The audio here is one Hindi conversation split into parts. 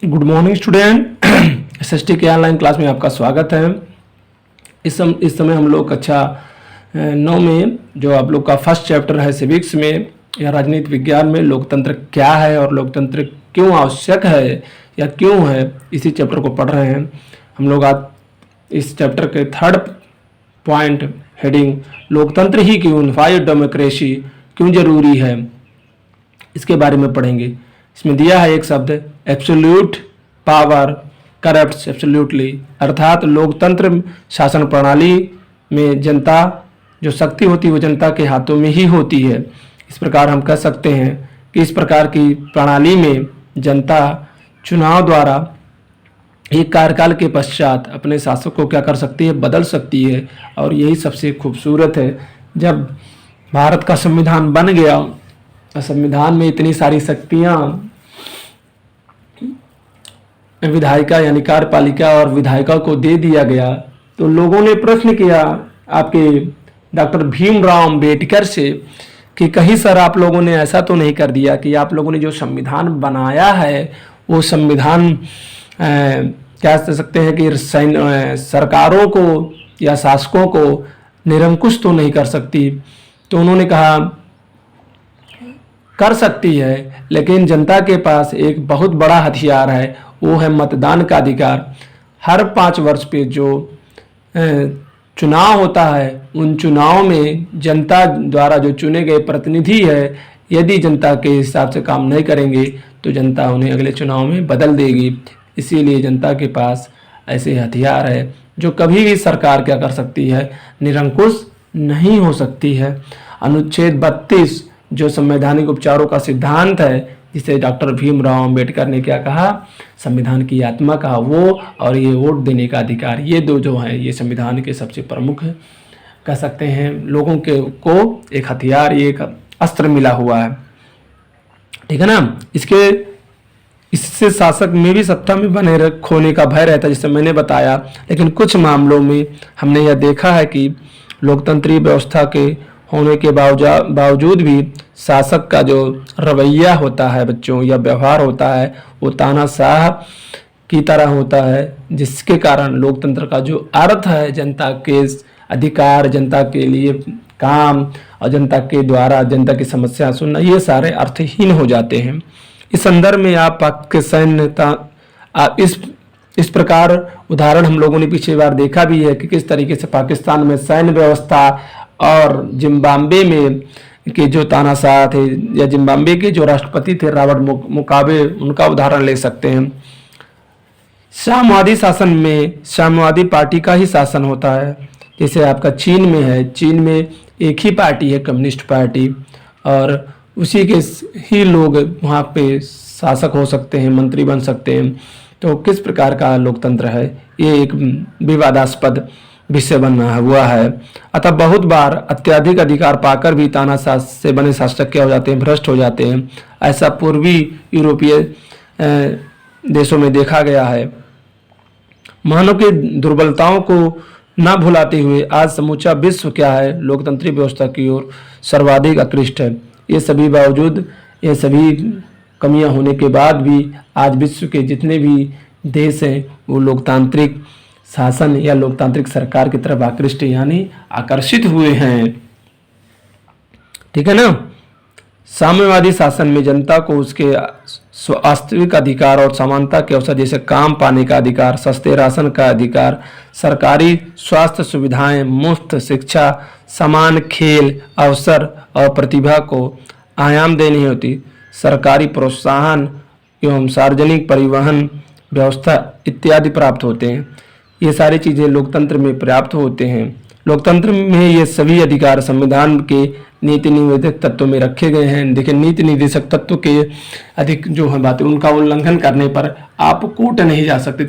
Good morning student. एसएसटी के ऑनलाइन क्लास में आपका स्वागत है। इस समय हम लोग कक्षा 9 में जो आप लोग का फर्स्ट चैप्टर है सिविक्स में या राजनीति विज्ञान में लोकतंत्र क्या है और लोकतंत्र क्यों आवश्यक है या क्यों है, इसी चैप्टर को पढ़ रहे हैं हम लोग। आज इस चैप्टर के थर्ड पॉइंट हेडिंग लोकतंत्र ही क्यों, यूनिफाइड डेमोक्रेसी क्यों जरूरी है, इसके बारे में पढ़ेंगे। इसमें दिया है एक शब्द एब्सोल्यूट पावर करप्ट्स एब्सोल्यूटली, अर्थात लोकतंत्र शासन प्रणाली में जनता जो शक्ति होती है वो जनता के हाथों में ही होती है। इस प्रकार हम कह सकते हैं कि इस प्रकार की प्रणाली में जनता चुनाव द्वारा एक कार्यकाल के पश्चात अपने शासक को क्या कर सकती है, बदल सकती है। और यही सबसे खूबसूरत है। जब भारत का संविधान बन गया, संविधान में इतनी सारी शक्तियां विधायिका यानी कार्यपालिका और विधायिका को दे दिया गया, तो लोगों ने प्रश्न किया आपके डॉक्टर भीमराव अंबेडकर से कि कहीं सर आप लोगों ने ऐसा तो नहीं कर दिया कि आप लोगों ने जो संविधान बनाया है वो संविधान क्या कह सकते हैं कि सरकारों को या शासकों को निरंकुश तो नहीं कर सकती। तो उन्होंने कहा कर सकती है, लेकिन जनता के पास एक बहुत बड़ा हथियार है, वो है मतदान का अधिकार। हर 5 वर्ष पे जो चुनाव होता है, उन चुनाव में जनता द्वारा जो चुने गए प्रतिनिधि है, यदि जनता के हिसाब से काम नहीं करेंगे तो जनता उन्हें अगले चुनाव में बदल देगी। इसीलिए जनता के पास ऐसे हथियार है जो कभी भी सरकार क्या कर सकती है, निरंकुश नहीं हो सकती है। अनुच्छेद 32 जो संवैधानिक उपचारों का सिद्धांत है, जिसे डॉक्टर भीमराव अंबेडकर ने क्या कहा, संविधान की आत्मा कहा, वो और ये वोट देने का अधिकार, ये दो जो हैं ये संविधान के सबसे प्रमुख कह सकते हैं लोगों के को एक हथियार, ये एक अस्त्र मिला हुआ है। ठीक है ना। इससे शासक में भी सत्ता में बने खोने का भय रहता है, जैसे मैंने बताया। लेकिन कुछ मामलों में हमने यह देखा है कि लोकतंत्रीय व्यवस्था के होने के बावजूद भी शासक का जो रवैया होता है बच्चों या व्यवहार होता है, वो तानाशाह की तरह होता है, जिसके कारण लोकतंत्र का जो अर्थ है, जनता के अधिकार, जनता के लिए काम और जनता के द्वारा जनता की समस्या सुनना, ये सारे अर्थहीन हो जाते हैं। इस संदर्भ में आप के सैन्य इस प्रकार उदाहरण हम लोगों ने पिछली बार देखा भी है कि किस तरीके से पाकिस्तान में सैन्य व्यवस्था और जिम्बाब्वे में के जो तानाशाह थे या जिम्बाब्वे के जो राष्ट्रपति थे रॉबर्ट मुगाबे, उनका उदाहरण ले सकते हैं। साम्यवादी शासन में साम्यवादी पार्टी का ही शासन होता है, जैसे आपका चीन में है। चीन में एक ही पार्टी है, कम्युनिस्ट पार्टी, और उसी के ही लोग वहाँ पे शासक हो सकते हैं, मंत्री बन सकते हैं। तो किस प्रकार का लोकतंत्र है, ये एक विवादास्पद विषय बना हुआ है। अतः बहुत बार अत्यधिक अधिकार पाकर भी तानाशाह से बने शासक क्या हो जाते हैं, भ्रष्ट हो जाते हैं। ऐसा पूर्वी यूरोपीय देशों में देखा गया है। मानव की दुर्बलताओं को न भुलाते हुए आज समूचा विश्व क्या है, लोकतंत्री व्यवस्था की ओर सर्वाधिक आकृष्ट है। ये सभी कमियां होने के बाद भी आज विश्व के जितने भी देश हैं वो लोकतांत्रिक शासन या लोकतांत्रिक सरकार की तरफ आकृष्ट यानी आकर्षित हुए हैं। ठीक है ना। साम्यवादी शासन में जनता को उसके वास्तविक अधिकार और समानता के अवसर, जैसे काम पाने का अधिकार, सस्ते राशन का अधिकार, सरकारी स्वास्थ्य सुविधाएं, मुफ्त शिक्षा, समान खेल अवसर और प्रतिभा को आयाम देनी होती, सरकारी प्रोत्साहन एवं सार्वजनिक परिवहन व्यवस्था इत्यादि प्राप्त होते हैं। ये सारी चीज़ें लोकतंत्र में प्राप्त होते हैं। लोकतंत्र में ये सभी अधिकार संविधान के नीति निदेशक तत्वों में रखे गए हैं। देखिए, नीति निदेशक तत्व के अधिक जो है बातें, उनका उल्लंघन करने पर आप कोर्ट नहीं जा सकते।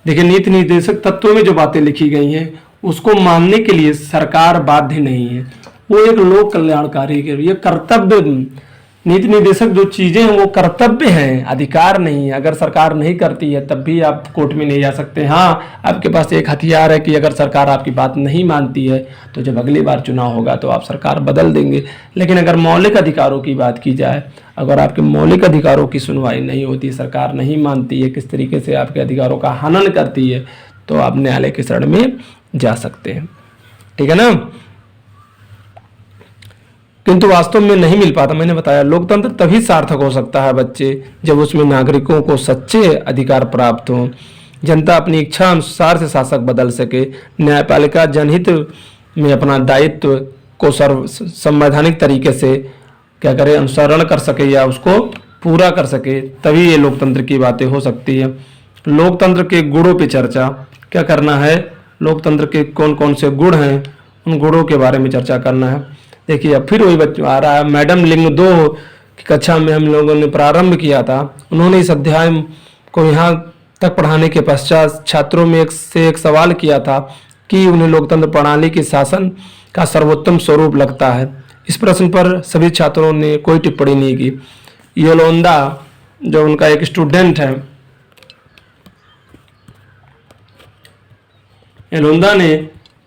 देखिए, नीति निदेशक तत्वों में जो बातें लिखी गई हैं उसको मानने के लिए सरकार बाध्य नहीं है। वो एक लोक कल्याणकारी के ये कर्तव्य नीति निर्देशक जो चीज़ें हैं वो कर्तव्य हैं, अधिकार नहीं है। अगर सरकार नहीं करती है तब भी आप कोर्ट में नहीं जा सकते। हाँ, आपके पास एक हथियार है कि अगर सरकार आपकी बात नहीं मानती है तो जब अगली बार चुनाव होगा तो आप सरकार बदल देंगे। लेकिन अगर मौलिक अधिकारों की बात की जाए, अगर आपके मौलिक अधिकारों की सुनवाई नहीं होती, सरकार नहीं मानती है, किस तरीके से आपके अधिकारों का हनन करती है, तो आप न्यायालय के शरण में जा सकते हैं। ठीक है ना। किंतु वास्तव में नहीं मिल पाता। मैंने बताया लोकतंत्र तभी सार्थक हो सकता है बच्चे जब उसमें नागरिकों को सच्चे अधिकार प्राप्त हों, जनता अपनी इच्छा अनुसार से शासक बदल सके, न्यायपालिका जनहित में अपना दायित्व को संवैधानिक तरीके से क्या करे, अनुसरण कर सके या उसको पूरा कर सके, तभी ये लोकतंत्र की बातें हो सकती है। लोकतंत्र के गुणों पे चर्चा क्या करना है, लोकतंत्र के कौन कौन से गुण हैं, उन गुणों के बारे में चर्चा करना है। देखिए अब फिर वही बच्चों आ रहा है। मैडम लिंग 2 की कक्षा में हम लोगों ने प्रारंभ किया था। उन्होंने इस अध्याय को यहाँ तक पढ़ाने के पश्चात छात्रों में एक सवाल किया था कि उन्हें लोकतंत्र प्रणाली के शासन का सर्वोत्तम स्वरूप लगता है। इस प्रश्न पर सभी छात्रों ने कोई टिप्पणी नहीं की। योलोंदा जो उनका एक स्टूडेंट है, योलोंदा ने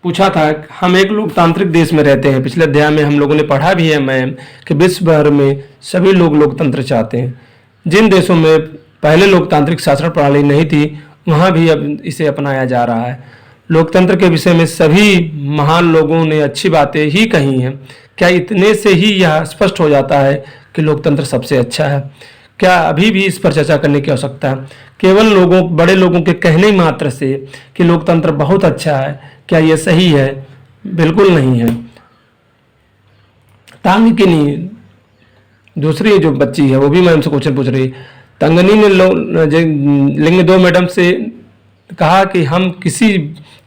पूछा था, हम एक लोकतांत्रिक देश में रहते हैं। पिछले अध्याय में हम लोगों ने पढ़ा भी है मैम कि विश्व भर में सभी लोग लोकतंत्र चाहते हैं। जिन देशों में पहले लोकतांत्रिक शासन प्रणाली नहीं थी वहाँ भी अब इसे अपनाया जा रहा है। लोकतंत्र के विषय में सभी महान लोगों ने अच्छी बातें ही कही हैं। क्या इतने से ही यह स्पष्ट हो जाता है कि लोकतंत्र सबसे अच्छा है? क्या अभी भी इस पर चर्चा करने की आवश्यकता है? केवल बड़े लोगों के कहने मात्र से कि लोकतंत्र बहुत अच्छा है, क्या यह सही है? बिल्कुल नहीं है। तांगकिनी दूसरी जो बच्ची है वो भी मैम से क्वेश्चन पूछ रही है। तंगनी ने लिंग 2 मैडम से कहा कि हम किसी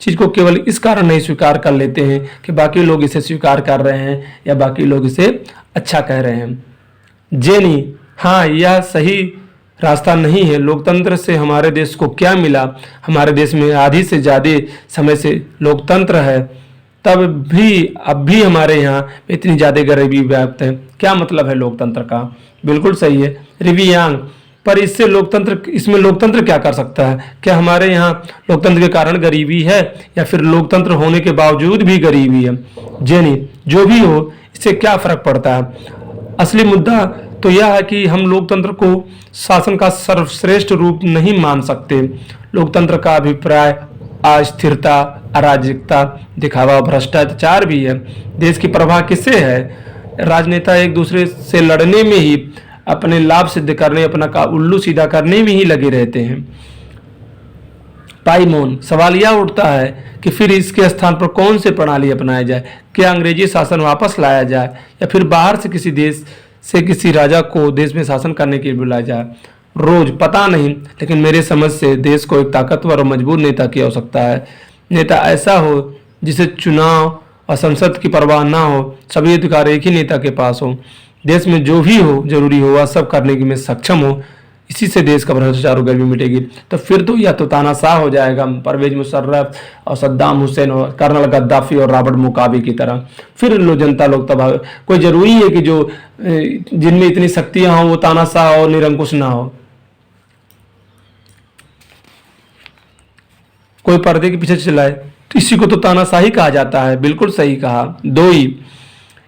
चीज़ को केवल इस कारण नहीं स्वीकार कर लेते हैं कि बाकी लोग इसे स्वीकार कर रहे हैं या बाकी लोग इसे अच्छा कह रहे हैं। जेनी, हाँ यह सही रास्ता नहीं है। लोकतंत्र से हमारे देश को क्या मिला? हमारे देश में आधी से ज़्यादा समय से लोकतंत्र है, तब भी अब भी हमारे यहाँ इतनी ज़्यादा गरीबी व्याप्त है। क्या मतलब है लोकतंत्र का? बिल्कुल सही है रिवियांग। पर इसमें लोकतंत्र क्या कर सकता है? क्या हमारे यहाँ लोकतंत्र के कारण गरीबी है या फिर लोकतंत्र होने के बावजूद भी गरीबी है? जेनी, जो भी हो इससे क्या फर्क पड़ता है? असली मुद्दा तो यह है कि हम लोकतंत्र को शासन का सर्वश्रेष्ठ रूप नहीं मान सकते। लोकतंत्र का अभिप्राय अस्थिरता, अराजकता, दिखावा और भ्रष्टाचार भी है। देश की परवाह किससे है? राजनेता एक दूसरे से लड़ने में ही, अपने लाभ सिद्ध करने, अपना का उल्लू सीधा करने में ही लगे रहते हैं। पाइमोन, सवाल यह उठता है कि फिर इसके स्थान पर कौन सी प्रणाली अपनाया जाए? क्या अंग्रेजी शासन वापस लाया जाए या फिर बाहर से किसी देश से किसी राजा को देश में शासन करने के लिए बुलाया जाए? रोज, पता नहीं, लेकिन मेरे समझ से देश को एक ताकतवर और मजबूत नेता की आवश्यकता है। नेता ऐसा हो जिसे चुनाव और संसद की परवाह ना हो, सभी अधिकार एक ही नेता के पास हो, देश में जो भी हो जरूरी हो वह सब करने में सक्षम हो। इसी से देश का भ्रष्टाचार और गरीबी मिटेगी। तो फिर तो यह तो तानाशाह हो जाएगा, परवेज मुशर्रफ और सद्दाम हुसैन और कर्नल गद्दाफी और रॉबर्ट मुगाबे की तरह। फिर जनता लोग तबाह। कोई जरूरी है कि जो जिनमें इतनी शक्तियां हों वो तानाशाह और निरंकुश ना हो? कोई पर्दे के पीछे चलाए तो इसी को तो तानाशाही कहा जाता है। बिल्कुल सही कहा। 2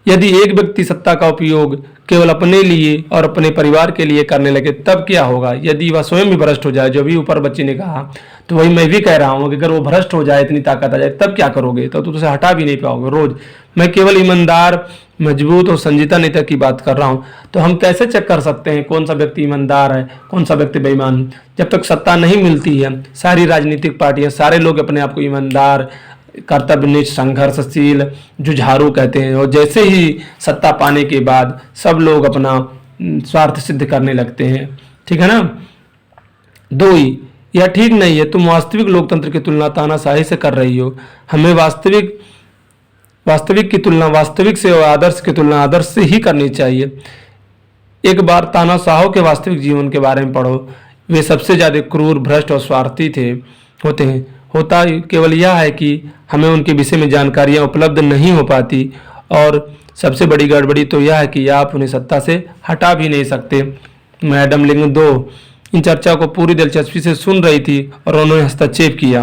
यदि एक व्यक्ति सत्ता का उपयोग केवल अपने लिए और अपने परिवार के लिए करने लगे तब क्या होगा? यदि वह स्वयं भी भ्रष्ट हो जाए, जो भी ऊपर बच्चे ने कहा, तो वही मैं भी कह रहा हूँ कि अगर वो भ्रष्ट हो जाए, इतनी ताकत आ जाए, तब क्या करोगे? तो तुझे हटा भी नहीं पाओगे रोज। मैं केवल ईमानदार, मजबूत और संजीदा नेता की बात कर रहा हूँ। तो हम कैसे चेक कर सकते हैं कौन सा व्यक्ति ईमानदार है, कौन सा व्यक्ति बेईमान? जब तक सत्ता नहीं मिलती है, सारी राजनीतिक पार्टियां, सारे लोग अपने आप को ईमानदार, कर्तव्यनिष्ठ, संघर्षशील, जुझारू कहते हैं, और जैसे ही सत्ता पाने के बाद सब लोग अपना स्वार्थ सिद्ध करने लगते हैं। ठीक है ना। 2 यह ठीक नहीं है। तुम वास्तविक लोकतंत्र की तुलना तानाशाही से कर रही हो। हमें वास्तविक की तुलना वास्तविक से और आदर्श की तुलना आदर्श से ही करनी चाहिए। एक बार तानाशाहों के वास्तविक जीवन के बारे में पढ़ो। वे सबसे ज़्यादा क्रूर, भ्रष्ट और स्वार्थी होते हैं। होता केवल यह है कि हमें उनके विषय में जानकारियाँ उपलब्ध नहीं हो पाती और सबसे बड़ी गड़बड़ी तो यह है कि आप उन्हें सत्ता से हटा भी नहीं सकते। मैडम लिंग 2 इन चर्चा को पूरी दिलचस्पी से सुन रही थी और उन्होंने हस्तक्षेप किया।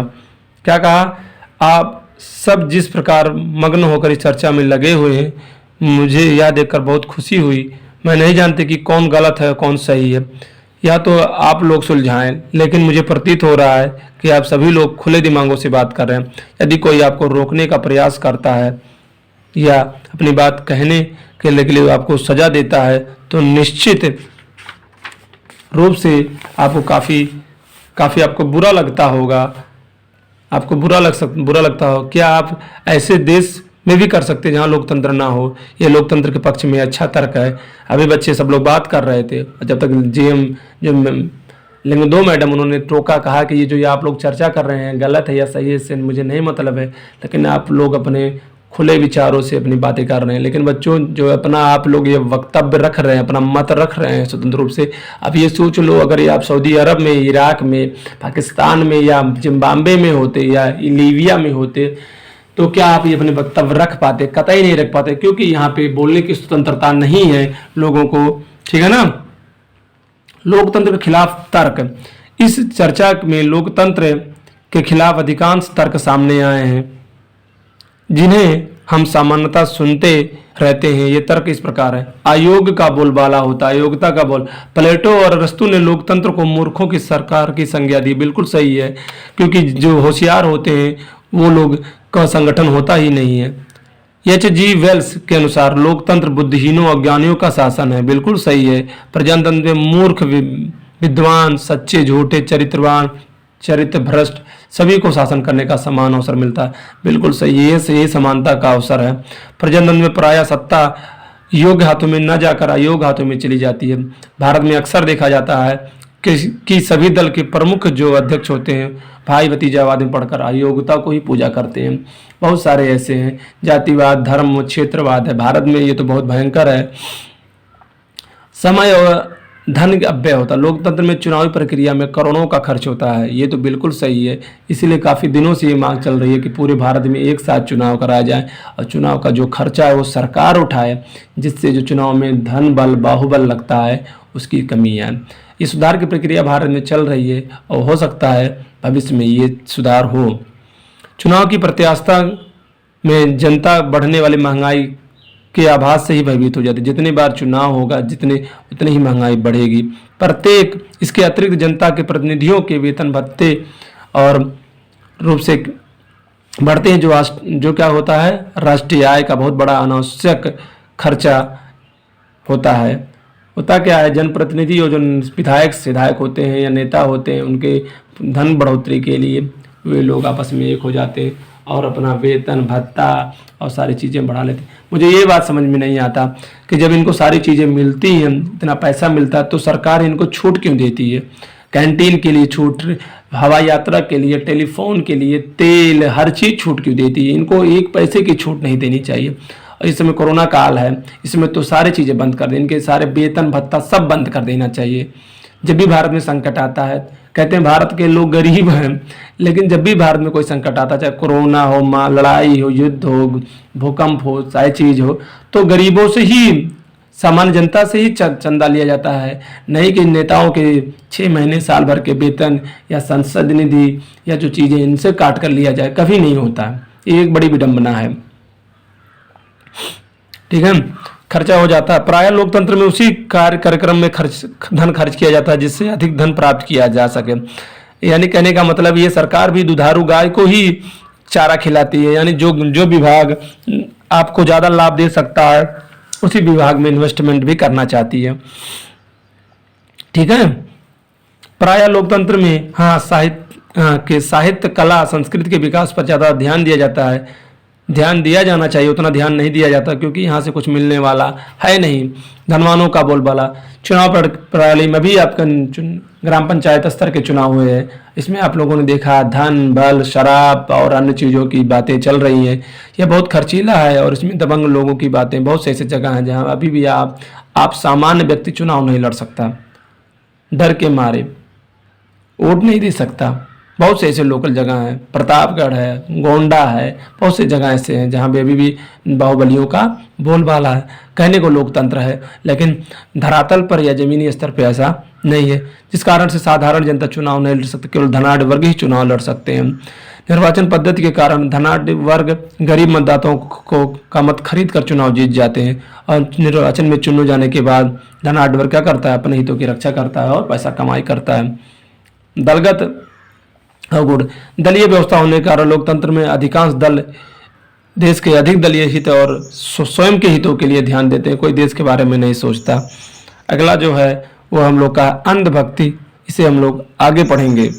क्या कहा? आप सब जिस प्रकार मग्न होकर इस चर्चा में लगे हुए हैं, मुझे यह देखकर बहुत खुशी हुई। मैं नहीं जानती कि कौन गलत है कौन सही है, या तो आप लोग सुलझाएं, लेकिन मुझे प्रतीत हो रहा है कि आप सभी लोग खुले दिमागों से बात कर रहे हैं। यदि कोई आपको रोकने का प्रयास करता है या अपनी बात कहने के लिए आपको सजा देता है तो निश्चित रूप से आपको काफ़ी आपको बुरा लगता होगा। आपको बुरा लगता हो। क्या आप ऐसे देश में भी कर सकते जहाँ लोकतंत्र ना हो? ये लोकतंत्र के पक्ष में अच्छा तर्क है। अभी बच्चे सब लोग बात कर रहे थे, जब तक जीएम जो लिंग 2 मैडम उन्होंने टोका, कहा कि ये आप लोग चर्चा कर रहे हैं गलत है या सही है, इससे मुझे नहीं मतलब है, लेकिन आप लोग अपने खुले विचारों से अपनी बातें कर रहे हैं। लेकिन बच्चों, जो अपना आप लोग ये वक्तव्य रख रहे हैं, अपना मत रख रहे हैं स्वतंत्र रूप से, अब ये सोच लो अगर ये आप सऊदी अरब में, इराक में, पाकिस्तान में या जिम्बाब्वे में होते या लीबिया में होते तो क्या आप ये अपने वक्तव्य रख पाते? कतई नहीं रख पाते, क्योंकि यहाँ पे बोलने की स्वतंत्रता नहीं है लोगों को। ठीक है ना? लोकतंत्र के खिलाफ तर्क। इस चर्चा में लोकतंत्र के खिलाफ अधिकांश तर्क सामने आए हैं जिन्हें हम सामान्यतः सुनते रहते हैं। ये तर्क इस प्रकार है। अयोग का बोलबाला होता है, अयोग्यता का बोल। प्लेटो और अरस्तु ने लोकतंत्र को मूर्खों की सरकार की संज्ञा दी। बिल्कुल सही है, क्योंकि जो होशियार होते हैं वो लोग का संगठन होता ही नहीं है। H.G. वेल्स के अनुसार लोकतंत्र बुद्धिहीनों अज्ञानियों का शासन है। बिल्कुल सही है। प्रजातंत्र में मूर्ख, विद्वान, सच्चे, झूठे, चरित्रवान, चरित्र भ्रष्ट सभी को शासन करने का समान अवसर मिलता है। बिल्कुल सही है, ये समानता का अवसर है। प्रजातंत्र में प्रायः सत्ता योग्य हाथों में न जाकर अयोग्य हाथों में चली जाती है। भारत में अक्सर देखा जाता है कि सभी दल के प्रमुख जो अध्यक्ष होते हैं भाई भतीजावाद में पढ़कर अयोग्यता को ही पूजा करते हैं। बहुत सारे ऐसे हैं। जातिवाद, धर्म, क्षेत्रवाद है भारत में, ये तो बहुत भयंकर है। समय और धन का अपव्यय होता है। लोकतंत्र में चुनावी प्रक्रिया में करोड़ों का खर्च होता है। ये तो बिल्कुल सही है। इसीलिए काफ़ी दिनों से ये मांग चल रही है कि पूरे भारत में एक साथ चुनाव कराया जाए और चुनाव का जो खर्चा है वो सरकार उठाए, जिससे जो चुनाव में धन बल बाहुबल लगता है उसकी कमी है। ये सुधार की प्रक्रिया भारत में चल रही है और हो सकता है भविष्य में ये सुधार हो। चुनाव की प्रत्याशा में जनता बढ़ने वाली महंगाई के आभास से ही भयभीत हो जाती है। जितने बार चुनाव होगा उतनी ही महंगाई बढ़ेगी। प्रत्येक इसके अतिरिक्त जनता के प्रतिनिधियों के वेतन भत्ते और रूप से बढ़ते हैं, जो क्या होता है, राष्ट्रीय आय का बहुत बड़ा अनावश्यक खर्चा होता है। होता क्या है, जनप्रतिनिधि और जो विधायक होते हैं या नेता होते हैं, उनके धन बढ़ोतरी के लिए वे लोग आपस में एक हो जाते हैं और अपना वेतन भत्ता और सारी चीज़ें बढ़ा लेते हैं। मुझे ये बात समझ में नहीं आता कि जब इनको सारी चीज़ें मिलती हैं, इतना पैसा मिलता है, तो सरकार इनको छूट क्यों देती है? कैंटीन के लिए छूट, हवाई यात्रा के लिए, टेलीफोन के लिए, तेल, हर चीज़ छूट क्यों देती है? इनको एक पैसे की छूट नहीं देनी चाहिए। और इस समय कोरोना काल है, इसमें तो सारी चीज़ें बंद कर दें, इनके सारे वेतन भत्ता सब बंद कर देना चाहिए। जब भी भारत में संकट आता है, कहते हैं भारत के लोग गरीब हैं, लेकिन जब भी भारत में कोई संकट आता है, चाहे कोरोना हो, लड़ाई हो, युद्ध हो, भूकंप हो, चाहे चीज़ हो, तो गरीबों से ही, सामान्य जनता से ही चंदा लिया जाता है। नहीं कि नेताओं के 6 महीने साल भर के वेतन या संसद निधि या जो चीज़ें इनसे काट कर लिया जाए, कभी नहीं होता है। ये एक बड़ी विडंबना है। ठीक है, खर्चा हो जाता है। प्रायः लोकतंत्र में उसी कार्यक्रम में धन खर्च किया जाता है जिससे अधिक धन प्राप्त किया जा सके। यानी कहने का मतलब ये, सरकार भी दुधारू गाय को ही चारा खिलाती है। यानी जो विभाग आपको ज़्यादा लाभ दे सकता है उसी विभाग में इन्वेस्टमेंट भी करना चाहती है। ठीक है, प्रायः लोकतंत्र में साहित्य कला संस्कृति के विकास पर ज़्यादा ध्यान दिया जाता है। ध्यान दिया जाना चाहिए, उतना ध्यान नहीं दिया जाता, क्योंकि यहाँ से कुछ मिलने वाला है नहीं। धनवानों का बोलबाला। चुनाव प्रणाली में भी आपका ग्राम पंचायत स्तर के चुनाव हुए हैं, इसमें आप लोगों ने देखा धन, बल, शराब और अन्य चीज़ों की बातें चल रही हैं। यह बहुत खर्चीला है और इसमें दबंग लोगों की बातें, बहुत से ऐसे जगह हैं जहाँ अभी भी आप सामान्य व्यक्ति चुनाव नहीं लड़ सकता, डर के मारे वोट नहीं दे सकता। बहुत से ऐसे लोकल जगह हैं, प्रतापगढ़ है, गोंडा है, बहुत सी जगह ऐसे हैं जहाँ पे अभी भी बाहुबलियों का बोलबाला है। कहने को लोकतंत्र है, लेकिन धरातल पर या जमीनी स्तर पर ऐसा नहीं है, जिस कारण से साधारण जनता चुनाव नहीं लड़ सकते, केवल धनाढ़ वर्ग ही चुनाव लड़ सकते हैं। निर्वाचन पद्धति के कारण धनाढ़ वर्ग गरीब मतदाताओं को का मत खरीद कर चुनाव जीत जाते हैं, और निर्वाचन में चुने जाने के बाद धनाढ़ वर्ग क्या करता है, अपने हितों की रक्षा करता है और पैसा कमाई करता है। दलगत अवगुण, दलीय व्यवस्था होने के कारण लोकतंत्र में अधिकांश दल देश के अधिक दलीय हित और स्वयं के हितों के लिए ध्यान देते हैं, कोई देश के बारे में नहीं सोचता। अगला जो है वो हम लोग का अंधभक्ति, इसे हम लोग आगे पढ़ेंगे।